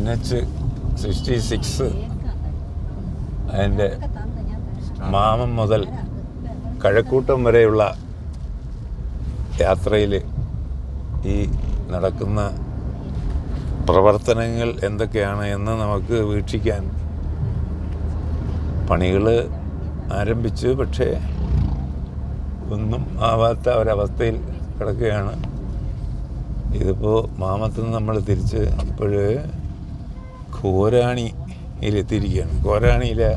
NH-66 അതിൻ്റെ മാമം മുതൽ കഴക്കൂട്ടം വരെയുള്ള യാത്രയിൽ ഈ നടക്കുന്ന പ്രവർത്തനങ്ങൾ എന്തൊക്കെയാണ് എന്ന് നമുക്ക് വീക്ഷിക്കാൻ. പണികൾ ആരംഭിച്ചു, പക്ഷേ ഒന്നും ആവാത്ത ഒരവസ്ഥയിൽ കിടക്കുകയാണ്. ഇതിപ്പോൾ മാമത്തുനിന്ന് നമ്മൾ തിരിച്ച് ഇപ്പോഴ് കോരാണിയിലെത്തിയിരിക്കുകയാണ്. കോരാണിയിലെ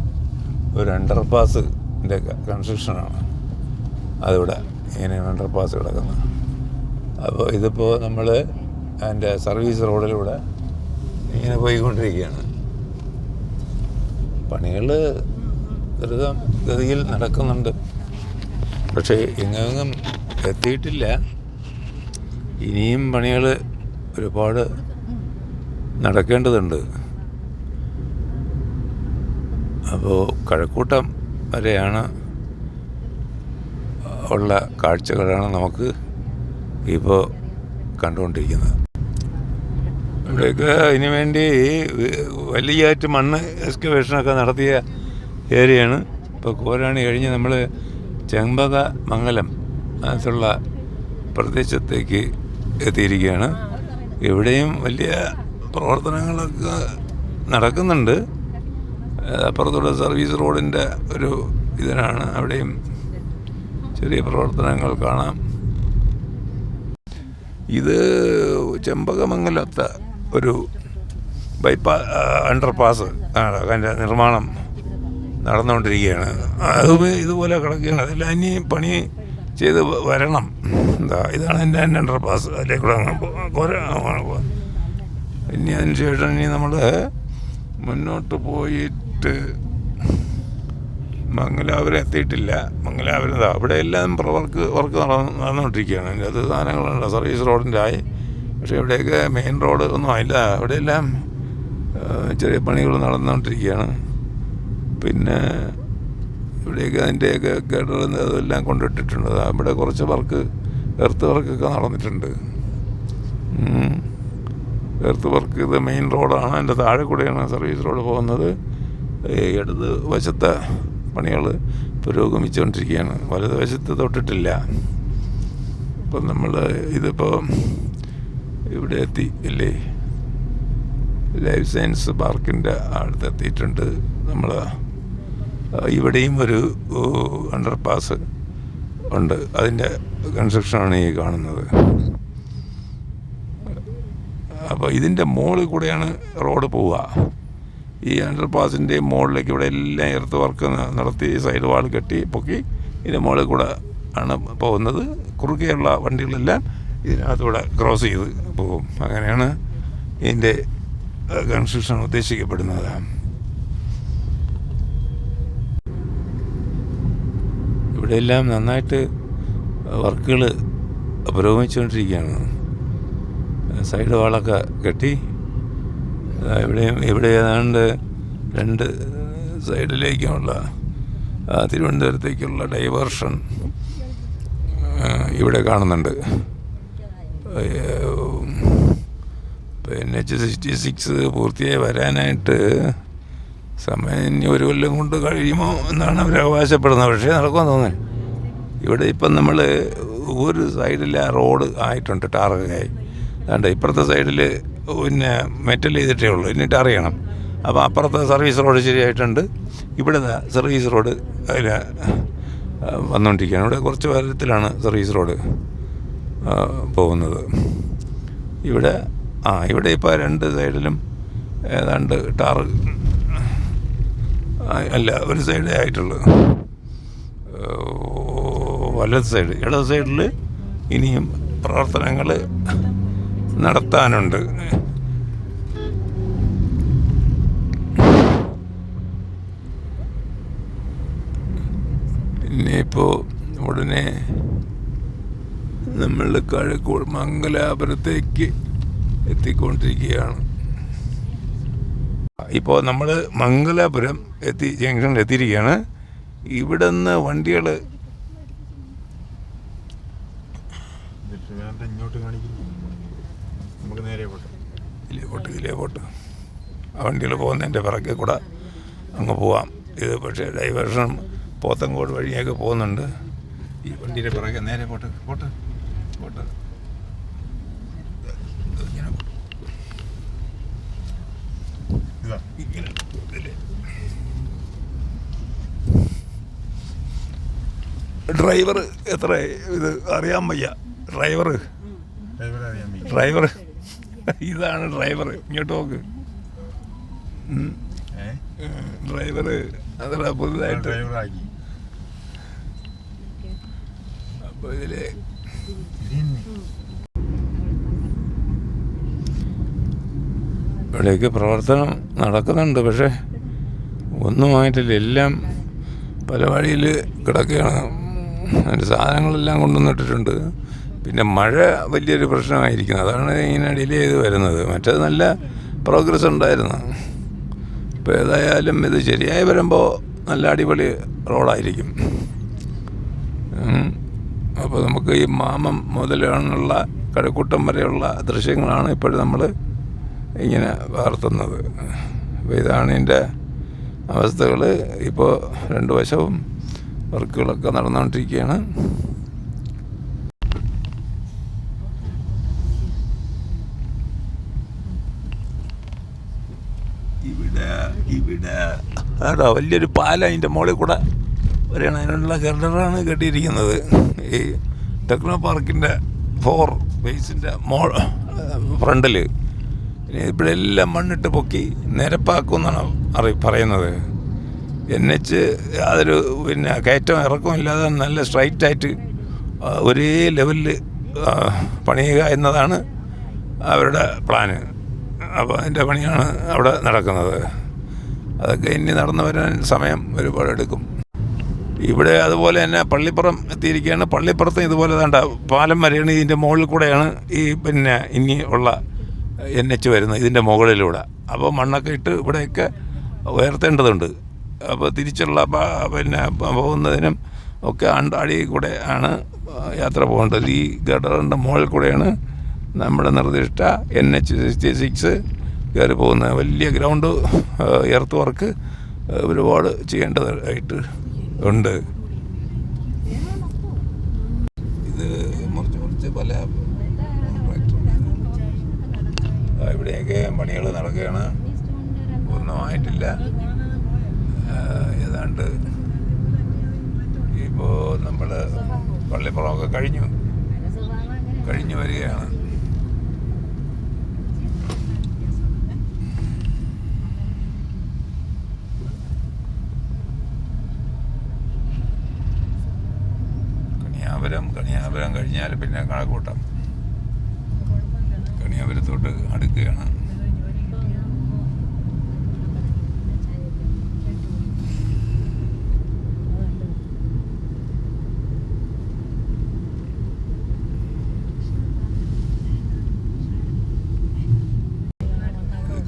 ഒരു അണ്ടർപാസിൻ്റെ കൺസ്ട്രക്ഷനാണ് അതിവിടെ ഇങ്ങനെയാണ് അണ്ടർപാസ് കിടക്കുന്നത്. അപ്പോൾ ഇതിപ്പോൾ നമ്മൾ അതിൻ്റെ സർവീസ് റോഡിലൂടെ ഇങ്ങനെ പോയിക്കൊണ്ടിരിക്കുകയാണ്. പണികൾ ദ്രുതഗതിയിൽ നടക്കുന്നുണ്ട്, പക്ഷേ എങ്ങും എത്തിയിട്ടില്ല. ഇനിയും പണികൾ ഒരുപാട് നടക്കേണ്ടതുണ്ട്. അപ്പോൾ കഴക്കൂട്ടം വരെയാണ് ഉള്ള കാഴ്ചകളാണ് നമുക്ക് ഇപ്പോൾ കണ്ടുകൊണ്ടിരിക്കുന്നത്. ഇവിടെയൊക്കെ ഇതിനു വേണ്ടി വലിയായിട്ട് മണ്ണ് എക്സ്കവേഷനൊക്കെ നടത്തിയ ഏരിയയാണ്. ഇപ്പോൾ കോരാണി കഴിഞ്ഞ് നമ്മൾ ചെമ്പകമംഗലം അതിലുള്ള പ്രദേശത്തേക്ക് എത്തിയിരിക്കുകയാണ്. ഇവിടെയും വലിയ പ്രവർത്തനങ്ങളൊക്കെ നടക്കുന്നുണ്ട്. അപ്പുറത്തുള്ള സർവീസ് റോഡിൻ്റെ ഒരു ഇതിനാണ്, അവിടെയും ചെറിയ പ്രവർത്തനങ്ങൾ കാണാം. ഇത് ചെമ്പകമംഗലത്തെ ഒരു അണ്ടർപാസ് ആണ്, അതിൻ്റെ നിർമ്മാണം നടന്നുകൊണ്ടിരിക്കുകയാണ്. അതും ഇതുപോലെ കിടക്കുകയാണ്. അതെല്ലാം ഇനി പണി ചെയ്ത് വരണം. ഇതാണ് എൻ്റെ അണ്ടർപാസ്. അതിലേക്കൂടെ ഇനി അതിന് ശേഷം ഇനി നമ്മൾ മുന്നോട്ട് പോയിട്ട് മംഗലാപുരം എത്തിയിട്ടില്ല. മംഗലാപുരം അവിടെ എല്ലാം വർക്ക് നടന്നുകൊണ്ടിരിക്കുകയാണ്. അതിൻ്റെ അത് സാധനങ്ങളുണ്ട്. സർവീസ് റോഡിൻ്റെ ആയി, പക്ഷേ ഇവിടെയൊക്കെ മെയിൻ റോഡ് ഒന്നും ആയില്ല. അവിടെയെല്ലാം ചെറിയ പണികൾ നടന്നുകൊണ്ടിരിക്കുകയാണ്. പിന്നെ ഇവിടെയൊക്കെ അതിൻ്റെയൊക്കെ കേട്ടർ അതെല്ലാം കൊണ്ടിട്ടിട്ടുണ്ട്. ഇവിടെ കുറച്ച് എർത്ത് വർക്കൊക്കെ നടന്നിട്ടുണ്ട്. എർത്ത് വർക്ക് ഇത് മെയിൻ റോഡാണ്. അതിൻ്റെ താഴെ കൂടെയാണ് സർവീസ് റോഡ് പോകുന്നത്. ഇടത് വശത്തെ പണികൾ പുരോഗമിച്ചുകൊണ്ടിരിക്കുകയാണ്. വലത് വശത്ത് തൊട്ടിട്ടില്ല. ഇപ്പം നമ്മൾ ഇതിപ്പോൾ ഇവിടെ എത്തി ഇല്ലേ, ലൈഫ് സയൻസ് പാർക്കിൻ്റെ അടുത്തെത്തിയിട്ടുണ്ട് നമ്മൾ. ഇവിടെയും ഒരു അണ്ടർപാസ് ഉണ്ട്. അതിൻ്റെ കൺസ്ട്രക്ഷനാണ് ഈ കാണുന്നത്. അപ്പോൾ ഇതിൻ്റെ മുകളിൽ കൂടെയാണ് റോഡ് പോവുക. ഈ അണ്ടർപാസിൻ്റെ മുകളിലേക്ക് ഇവിടെ എല്ലാം എർത്ത് വർക്ക് നടത്തി സൈഡ് വാൾ കെട്ടി പൊക്കി ഇതിൻ്റെ മുകളിൽ കൂടെ ആണ് പോകുന്നത്. കുറുകെയുള്ള വണ്ടികളെല്ലാം ഇതിനകത്തൂടെ ക്രോസ് ചെയ്ത് പോകും. അങ്ങനെയാണ് ഇതിൻ്റെ കൺസ്ട്രക്ഷൻ ഉദ്ദേശിക്കപ്പെടുന്നത്. ഇവിടെയെല്ലാം നന്നായിട്ട് വർക്കുകൾ പുരോഗമിച്ചുകൊണ്ടിരിക്കുകയാണ്. സൈഡ് വാളൊക്കെ കെട്ടി ഇവിടെ ഏതാണ്ട് 2 സൈഡിലേക്കുമുള്ള തിരുവനന്തപുരത്തേക്കുള്ള ഡൈവേർഷൻ ഇവിടെ കാണുന്നുണ്ട്. NH-66 പൂർത്തിയായി വരാനായിട്ട് സമയം ഇനി 1 കൊല്ലം കൊണ്ട് കഴിയുമോ എന്നാണ് അവർ അവകാശപ്പെടുന്നത്. പക്ഷേ നടക്കുമെന്ന് തോന്നുന്നു. ഇവിടെ ഇപ്പം നമ്മൾ ഒരു സൈഡിൽ റോഡ് ആയിട്ടുണ്ട്, ടാറൊക്കെയായി. അതുകൊണ്ട് ഇപ്പുറത്തെ സൈഡിൽ പിന്നെ മെറ്റൽ ചെയ്തിട്ടേ ഉള്ളൂ, എന്നിട്ട് അറിയണം. അപ്പോൾ അപ്പുറത്തെ സർവീസ് റോഡ് ശരിയായിട്ടുണ്ട്. ഇവിടെ സർവീസ് റോഡ് അതിൽ വന്നുകൊണ്ടിരിക്കുകയാണ്. ഇവിടെ കുറച്ച് വാരത്തിലാണ് സർവീസ് റോഡ് പോകുന്നത്. ഇവിടെ ഇപ്പോൾ 2 സൈഡിലും ഏതാണ്ട് ടാറ് അല്ല, ഒരു സൈഡേ ആയിട്ടുള്ളൂ. വലത് സൈഡ്, ഇടത് സൈഡിൽ ഇനിയും പ്രവർത്തനങ്ങൾ നടത്താനുണ്ട്. ഇനിയിപ്പോൾ ഉടനെ നമ്മൾ മംഗലാപുരത്തേക്ക് എത്തിക്കൊണ്ടിരിക്കുകയാണ്. ഇപ്പോൾ നമ്മൾ മംഗലാപുരം ജംഗ്ഷനിൽ എത്തിയിരിക്കുകയാണ്. ഇവിടെ നിന്ന് വണ്ടികൾ ഇങ്ങോട്ട് കാണിക്കുന്നു. നമുക്ക് നേരെ ഇതിലേ പോട്ട്. വണ്ടികൾ പോകുന്നതിൻ്റെ പിറകെ കൂടെ അങ്ങ് പോവാം. ഇത് പക്ഷേ ഡൈവേർഷൻ പോത്തങ്കോട് വഴിയൊക്കെ പോകുന്നുണ്ട്. ഈ വണ്ടിയുടെ പിറകെ നേരെ പോട്ട് പോട്ട് പോട്ട് ഇങ്ങനെ ഡ്രൈവർ എത്ര ഇത് അറിയാൻ വയ്യ. ഡ്രൈവർ ഇതാണ് ഡ്രൈവർ. ഇങ്ങോട്ട് നോക്ക്. ഡ്രൈവർ അത്ര പുതുതായിട്ട്. അപ്പോൾ ഇതില് ഇവിടെയൊക്കെ പ്രവർത്തനം നടക്കുന്നുണ്ട്. പക്ഷേ ഒന്നുമായിട്ടില്ല. എല്ലാം പല വഴിയിൽ കിടക്കുകയാണ്. അതിൻ്റെ സാധനങ്ങളെല്ലാം കൊണ്ടുവന്നിട്ടിട്ടുണ്ട്. പിന്നെ മഴ വലിയൊരു പ്രശ്നമായിരിക്കുന്നത്. അതാണ് ഇങ്ങനെ ഡിലേ ചെയ്ത് വരുന്നത്. മറ്റേത് നല്ല പ്രോഗ്രസ് ഉണ്ടായിരുന്നു. ഇപ്പോൾ ഏതായാലും ഇത് ശരിയായി വരുമ്പോൾ നല്ല അടിപൊളി റോഡായിരിക്കും. അപ്പോൾ നമുക്ക് ഈ മാമം മുതലുള്ള കഴക്കൂട്ടം വരെയുള്ള ദൃശ്യങ്ങളാണ് ഇപ്പോഴും നമ്മൾ ഇങ്ങനെ പകർത്തുന്നത്. അപ്പോൾ ഇതാണ് ഇതിൻ്റെ അവസ്ഥകൾ. ഇപ്പോൾ രണ്ട് വശവും വർക്കുകളൊക്കെ നടന്നുകൊണ്ടിരിക്കുകയാണ്. ഇവിടെ ആടാ വലിയൊരു പാലം അതിൻ്റെ മുകളിൽ കൂടെ വരെയാണ്. അതിനുള്ള ഗർഡറാണ് കെട്ടിയിരിക്കുന്നത്. ഈ ടെക്നോ പാർക്കിൻ്റെ 4 ഫേസിൻ്റെ ഫ്രണ്ടിൽ ഇവിടെ എല്ലാം മണ്ണിട്ട് പൊക്കി നിരപ്പാക്കുമെന്നാണ് പറയുന്നത്. NH യാതൊരു പിന്നെ കയറ്റം ഇറക്കവും ഇല്ലാതെ നല്ല സ്ട്രൈറ്റായിട്ട് ഒരേ ലെവലിൽ പണിയുക എന്നതാണ് അവരുടെ പ്ലാന്. അപ്പോൾ അതിൻ്റെ പണിയാണ് അവിടെ നടക്കുന്നത്. അതൊക്കെ ഇനി നടന്നു വരാൻ സമയം ഒരുപാടെടുക്കും. ഇവിടെ അതുപോലെ തന്നെ പള്ളിപ്പുറം എത്തിയിരിക്കുകയാണ്. പള്ളിപ്പുറത്തും ഇതുപോലെ വേണ്ട പാലം വരെയാണ്. ഇതിൻ്റെ മുകളിൽ കൂടെയാണ് ഈ പിന്നെ ഇനി ഉള്ള NH വരുന്നത്, ഇതിൻ്റെ മുകളിലൂടെ. അപ്പോൾ മണ്ണൊക്കെ ഇട്ട് ഇവിടെയൊക്കെ ഉയർത്തേണ്ടതുണ്ട്. അപ്പോൾ തിരിച്ചുള്ള പിന്നെ പോകുന്നതിനും ഒക്കെ അടി കൂടെ ആണ് യാത്ര പോകേണ്ടത്. ഈ ഗഡറിൻ്റെ മുകളിൽ കൂടെയാണ് നമ്മുടെ നിർദ്ദിഷ്ട NH-66 കയറി പോകുന്നത്. വലിയ ഗ്രൗണ്ട് എർത്ത് വർക്ക് ഒരുപാട് ചെയ്യേണ്ടതായിട്ട് ഉണ്ട്. ഇത് മുറിച്ച് പല ഇവിടെയൊക്കെ പണികൾ നടക്കുകയാണ്. ഒന്നുമായിട്ടില്ല. ഏതാണ്ട് ഇപ്പോൾ നമ്മൾ പള്ളിപ്പുറമൊക്കെ കഴിഞ്ഞു വരികയാണ്. കണിയാപുരം കഴിഞ്ഞാൽ പിന്നെ കഴക്കൂട്ടം. കണിയാപുരത്തോട്ട് അടുക്കുകയാണ്.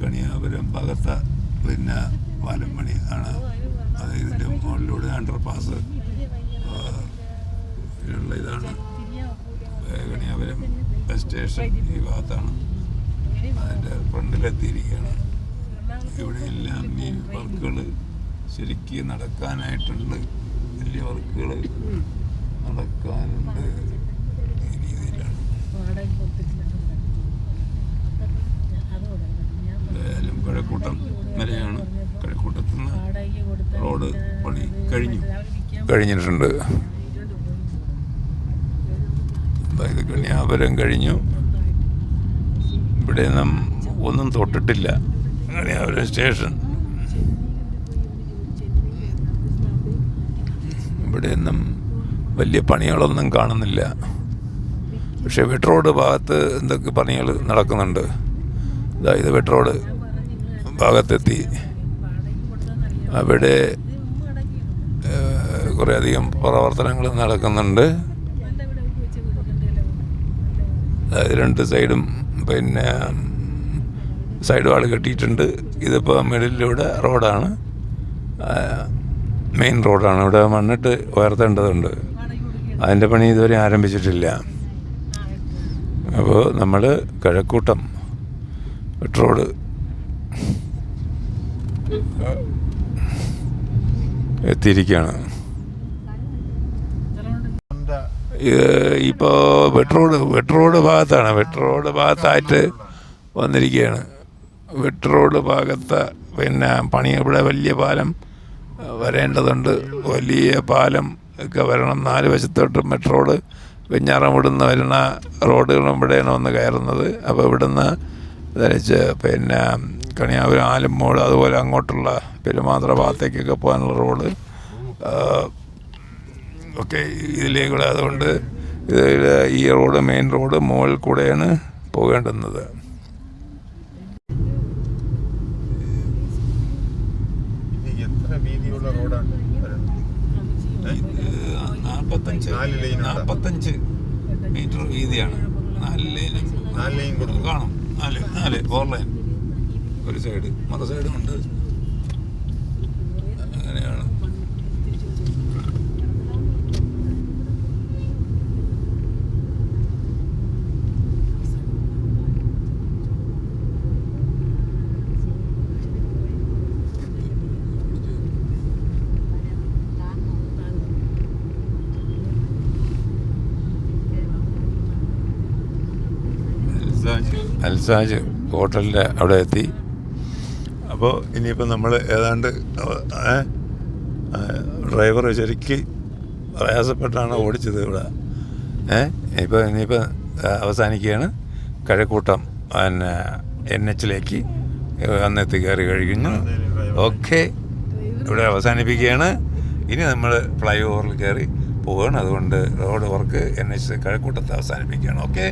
കണിയാപുരം ഭാഗത്ത് പിന്നെ പാലം പണി ആണ്. അത് ഇതിൻ്റെ മുകളിലൂടെ അണ്ടർപാസ് ഉള്ള ഇതാണ്. കണിയാപുരം ബസ് സ്റ്റേഷൻ ഈ ഭാഗത്താണ്. അതിൻ്റെ ഫ്രണ്ടിലെത്തിയിരിക്കുകയാണ്. ഇവിടെയെല്ലാം ഈ വർക്കുകൾ ശരിക്കും നടക്കാനായിട്ടുണ്ട്. വലിയ വർക്കുകൾ നടക്കാനുണ്ട്. ഈ രീതിയിലാണ്. എന്തായാലും കഴക്കൂട്ടം വരെയാണ്. കഴക്കൂട്ടത്തിൽ നിന്ന് റോഡ് പണി കഴിഞ്ഞിട്ടുണ്ട്. അതായത് കണിയാപുരം കഴിഞ്ഞു. ഇവിടെ നിന്നും ഒന്നും തൊട്ടിട്ടില്ല. കണിയാപുരം സ്റ്റേഷൻ ഇവിടെ നിന്നും വലിയ പണികളൊന്നും കാണുന്നില്ല. പക്ഷേ വെട്ട് റോഡ് ഭാഗത്ത് എന്തൊക്കെ പണികൾ നടക്കുന്നുണ്ട്. അതായത് വെട്ട് റോഡ് ഭാഗത്തെത്തി. അവിടെ കുറേയധികം പ്രവർത്തനങ്ങൾ നടക്കുന്നുണ്ട്. അതായത് 2 സൈഡും പിന്നെ സൈഡ് വാൾ കെട്ടിയിട്ടുണ്ട്. ഇതിപ്പോൾ മിഡിലൂടെ റോഡാണ്, മെയിൻ റോഡാണ്. ഇവിടെ മണ്ണിട്ട് ഉയർത്തേണ്ടതുണ്ട്. അതിൻ്റെ പണി ഇതുവരെ ആരംഭിച്ചിട്ടില്ല. അപ്പോൾ നമ്മൾ കഴക്കൂട്ടം വെട്ട് റോഡ് എത്തിയിരിക്കുകയാണ്. ഇപ്പോൾ വെട്ട് റോഡ് ഭാഗത്താണ്. വെട്ട് റോഡ് ഭാഗത്തായിട്ട് വന്നിരിക്കുകയാണ്. വെട്ട് റോഡ് ഭാഗത്ത് പിന്നെ പണി ഇവിടെ വലിയ പാലം വരേണ്ടതുണ്ട്. വലിയ പാലം ഒക്കെ വരണം. 4 വശത്തോട്ടും മെട്രോ റോഡ് വെഞ്ഞാറം ഇവിടുന്ന് വരുന്ന റോഡുകളും ഇവിടെയാണ് വന്ന് കയറുന്നത്. അപ്പോൾ ഇവിടുന്ന് ധരിച്ച് പിന്നെ കണിയാപുരം ആലുംമൂട് അതുപോലെ അങ്ങോട്ടുള്ള പെരുമാത്ര ഭാഗത്തേക്കൊക്കെ പോകാനുള്ള റോഡ് ഒക്കെ ഇതിലേക്കൂടെ. അതുകൊണ്ട് ഈ റോഡ് മെയിൻ റോഡ് മുകളിൽ കൂടെയാണ് പോകേണ്ടുന്നത്. വീതിയുള്ള റോഡാണ്. 45 മീറ്റർ വീതിയാണ്. 4 ലൈൻ കാണും. 4 ലൈൻ ഒരു സൈഡ്, മറു സൈഡും ഉണ്ട്. അങ്ങനെയാണ്. അൽസാജ് ഹോട്ടലിൻ്റെ അവിടെ എത്തി. അപ്പോൾ ഇനിയിപ്പോൾ നമ്മൾ ഏതാണ്ട് ഡ്രൈവർ ശരിക്ക് പ്രയാസപ്പെട്ടാണ് ഓടിച്ചത് ഇവിടെ. ഇനിയിപ്പോൾ അവസാനിക്കുകയാണ്. കഴക്കൂട്ടം പിന്നെ NH അന്നെത്തി കയറി കഴിഞ്ഞു. ഓക്കെ, ഇവിടെ അവസാനിപ്പിക്കുകയാണ്. ഇനി നമ്മൾ ഫ്ലൈ ഓവറിൽ കയറി പോവുകയാണ്. അതുകൊണ്ട് റോഡ് വർക്ക് NH കഴക്കൂട്ടത്ത് അവസാനിപ്പിക്കുകയാണ്. ഓക്കെ.